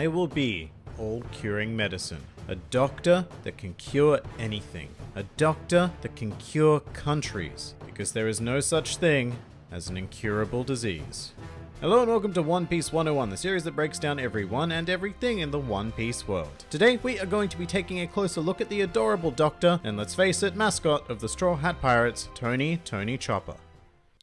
I will be all-curing medicine. A doctor that can cure anything. A doctor that can cure countries. Because there is no such thing as an incurable disease. Hello and welcome to One Piece 101, the series that breaks down everyone and everything in the One Piece world. Today we are going to be taking a closer look at the adorable doctor, and let's face it, mascot of the Straw Hat Pirates, Tony Chopper.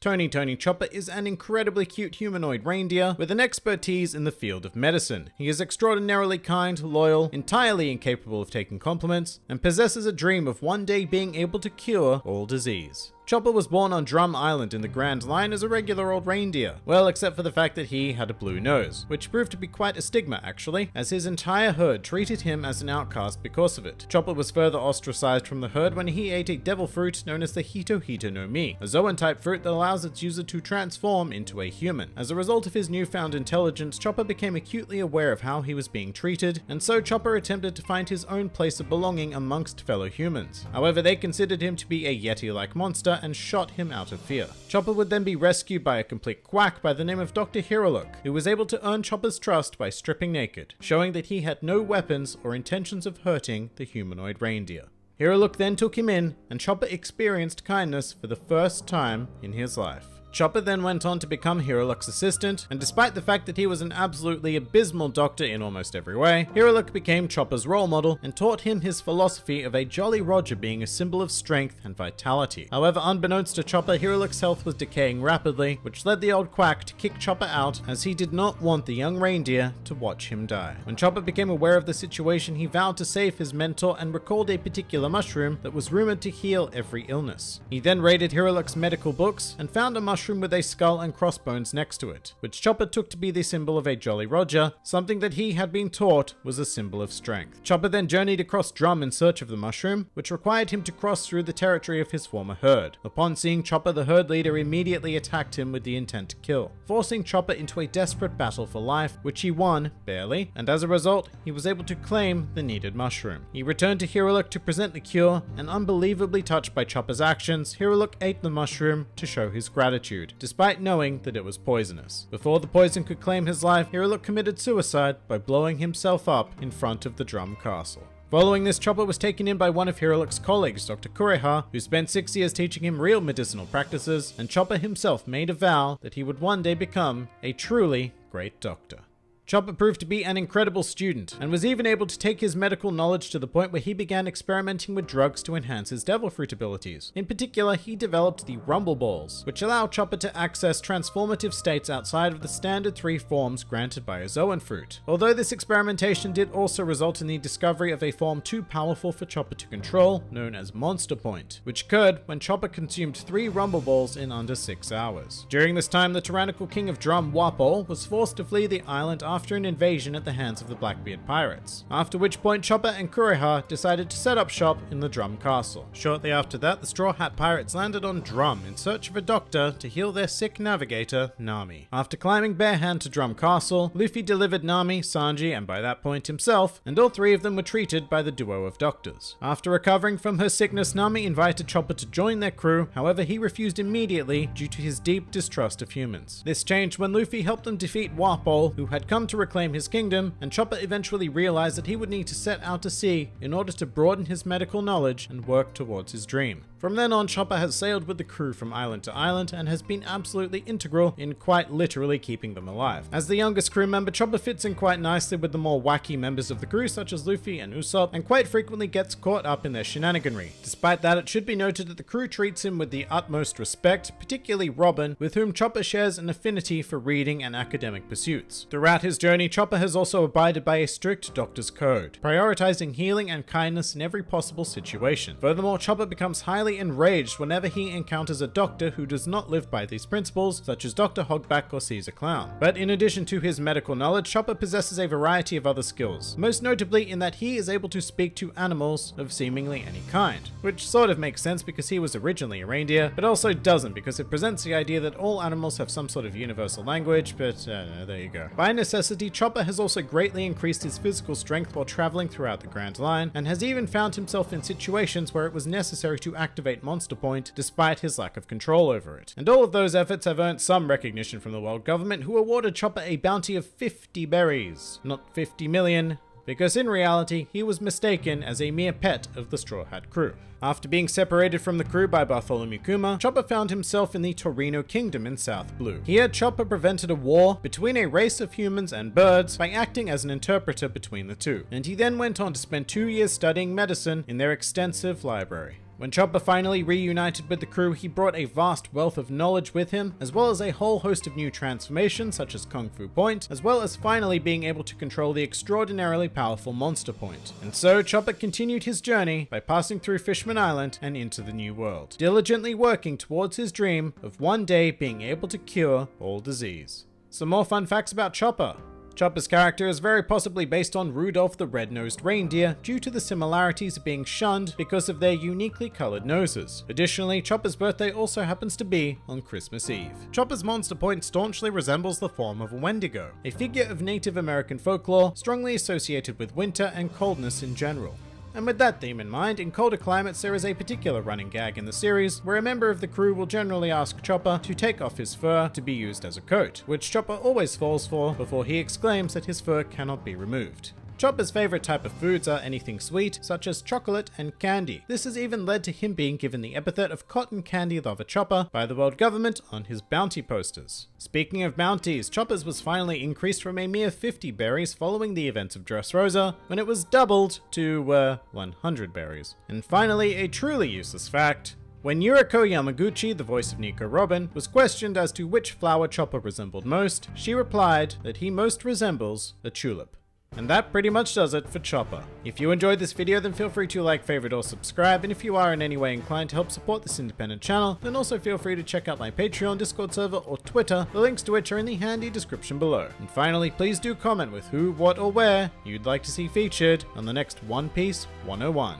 Tony Chopper is an incredibly cute humanoid reindeer with an expertise in the field of medicine. He is extraordinarily kind, loyal, entirely incapable of taking compliments, and possesses a dream of one day being able to cure all disease. Chopper was born on Drum Island in the Grand Line as a regular old reindeer. Well, except for the fact that he had a blue nose, which proved to be quite a stigma actually, as his entire herd treated him as an outcast because of it. Chopper was further ostracized from the herd when he ate a devil fruit known as the Hito Hito no Mi, a Zoan-type fruit that allows its user to transform into a human. As a result of his newfound intelligence, Chopper became acutely aware of how he was being treated, and so Chopper attempted to find his own place of belonging amongst fellow humans. However, they considered him to be a Yeti-like monster and shot him out of fear. Chopper would then be rescued by a complete quack by the name of Dr. Hiruluk, who was able to earn Chopper's trust by stripping naked, showing that he had no weapons or intentions of hurting the humanoid reindeer. Hiruluk then took him in, and Chopper experienced kindness for the first time in his life. Chopper then went on to become Hiruluk's assistant, and despite the fact that he was an absolutely abysmal doctor in almost every way, Hiruluk became Chopper's role model and taught him his philosophy of a Jolly Roger being a symbol of strength and vitality. However, unbeknownst to Chopper, Hiruluk's health was decaying rapidly, which led the old quack to kick Chopper out as he did not want the young reindeer to watch him die. When Chopper became aware of the situation, he vowed to save his mentor and recalled a particular mushroom that was rumored to heal every illness. He then raided Hiruluk's medical books and found a mushroom with a skull and crossbones next to it, which Chopper took to be the symbol of a Jolly Roger, something that he had been taught was a symbol of strength. Chopper then journeyed across Drum in search of the mushroom, which required him to cross through the territory of his former herd. Upon seeing Chopper, the herd leader immediately attacked him with the intent to kill, forcing Chopper into a desperate battle for life, which he won, barely, and as a result, he was able to claim the needed mushroom. He returned to Hiruluk to present the cure, and unbelievably touched by Chopper's actions, Hiruluk ate the mushroom to show his gratitude, despite knowing that it was poisonous. Before the poison could claim his life, Hiruluk committed suicide by blowing himself up in front of the Drum Castle. Following this, Chopper was taken in by one of Hiruluk's colleagues, Dr. Kureha, who spent 6 years teaching him real medicinal practices, and Chopper himself made a vow that he would one day become a truly great doctor. Chopper proved to be an incredible student, and was even able to take his medical knowledge to the point where he began experimenting with drugs to enhance his devil fruit abilities. In particular, he developed the Rumble Balls, which allow Chopper to access transformative states outside of the standard 3 forms granted by a Zoan fruit. Although this experimentation did also result in the discovery of a form too powerful for Chopper to control, known as Monster Point, which occurred when Chopper consumed 3 Rumble Balls in under 6 hours. During this time, the tyrannical king of Drum, Wapol, was forced to flee the island after an invasion at the hands of the Blackbeard pirates, after which point Chopper and Kureha decided to set up shop in the Drum Castle. Shortly after that, the Straw Hat Pirates landed on Drum in search of a doctor to heal their sick navigator, Nami. After climbing barehand to Drum Castle, Luffy delivered Nami, Sanji, and by that point himself, and all 3 of them were treated by the duo of doctors. After recovering from her sickness, Nami invited Chopper to join their crew, however he refused immediately due to his deep distrust of humans. This changed when Luffy helped them defeat Wapol, who had come to reclaim his kingdom, and Chopper eventually realized that he would need to set out to sea in order to broaden his medical knowledge and work towards his dream. From then on, Chopper has sailed with the crew from island to island and has been absolutely integral in quite literally keeping them alive. As the youngest crew member, Chopper fits in quite nicely with the more wacky members of the crew such as Luffy and Usopp, and quite frequently gets caught up in their shenaniganry. Despite that, it should be noted that the crew treats him with the utmost respect, particularly Robin, with whom Chopper shares an affinity for reading and academic pursuits. Throughout his journey, Chopper has also abided by a strict doctor's code, prioritizing healing and kindness in every possible situation. Furthermore, Chopper becomes highly enraged whenever he encounters a doctor who does not live by these principles, such as Dr. Hogback or Caesar Clown. But in addition to his medical knowledge, Chopper possesses a variety of other skills, most notably in that he is able to speak to animals of seemingly any kind, which sort of makes sense because he was originally a reindeer, but also doesn't because it presents the idea that all animals have some sort of universal language, but there you go. By necessity, Chopper has also greatly increased his physical strength while traveling throughout the Grand Line, and has even found himself in situations where it was necessary to activate activate Monster Point despite his lack of control over it. And all of those efforts have earned some recognition from the world government, who awarded Chopper a bounty of 50 berries, not 50 million, because in reality, he was mistaken as a mere pet of the Straw Hat crew. After being separated from the crew by Bartholomew Kuma, Chopper found himself in the Torino Kingdom in South Blue. Here, Chopper prevented a war between a race of humans and birds by acting as an interpreter between the two, and he then went on to spend 2 years studying medicine in their extensive library. When Chopper finally reunited with the crew, he brought a vast wealth of knowledge with him, as well as a whole host of new transformations such as Kung Fu Point, as well as finally being able to control the extraordinarily powerful Monster Point. And so Chopper continued his journey by passing through Fishman Island and into the New World, diligently working towards his dream of one day being able to cure all disease. Some more fun facts about Chopper. Chopper's character is very possibly based on Rudolph the Red-Nosed Reindeer due to the similarities being shunned because of their uniquely colored noses. Additionally, Chopper's birthday also happens to be on Christmas Eve. Chopper's Monster Point staunchly resembles the form of a Wendigo, a figure of Native American folklore strongly associated with winter and coldness in general. And with that theme in mind, in colder climates there is a particular running gag in the series where a member of the crew will generally ask Chopper to take off his fur to be used as a coat, which Chopper always falls for before he exclaims that his fur cannot be removed. Chopper's favorite type of foods are anything sweet, such as chocolate and candy. This has even led to him being given the epithet of Cotton Candy Lover Chopper by the world government on his bounty posters. Speaking of bounties, Chopper's was finally increased from a mere 50 berries following the events of Dressrosa, when it was doubled to, 100 berries. And finally, a truly useless fact. When Yuriko Yamaguchi, the voice of Nico Robin, was questioned as to which flower Chopper resembled most, she replied that he most resembles a tulip. And that pretty much does it for Chopper. If you enjoyed this video, then feel free to like, favorite, or subscribe, and if you are in any way inclined to help support this independent channel, then also feel free to check out my Patreon, Discord server, or Twitter, the links to which are in the handy description below. And finally, please do comment with who, what, or where you'd like to see featured on the next One Piece 101.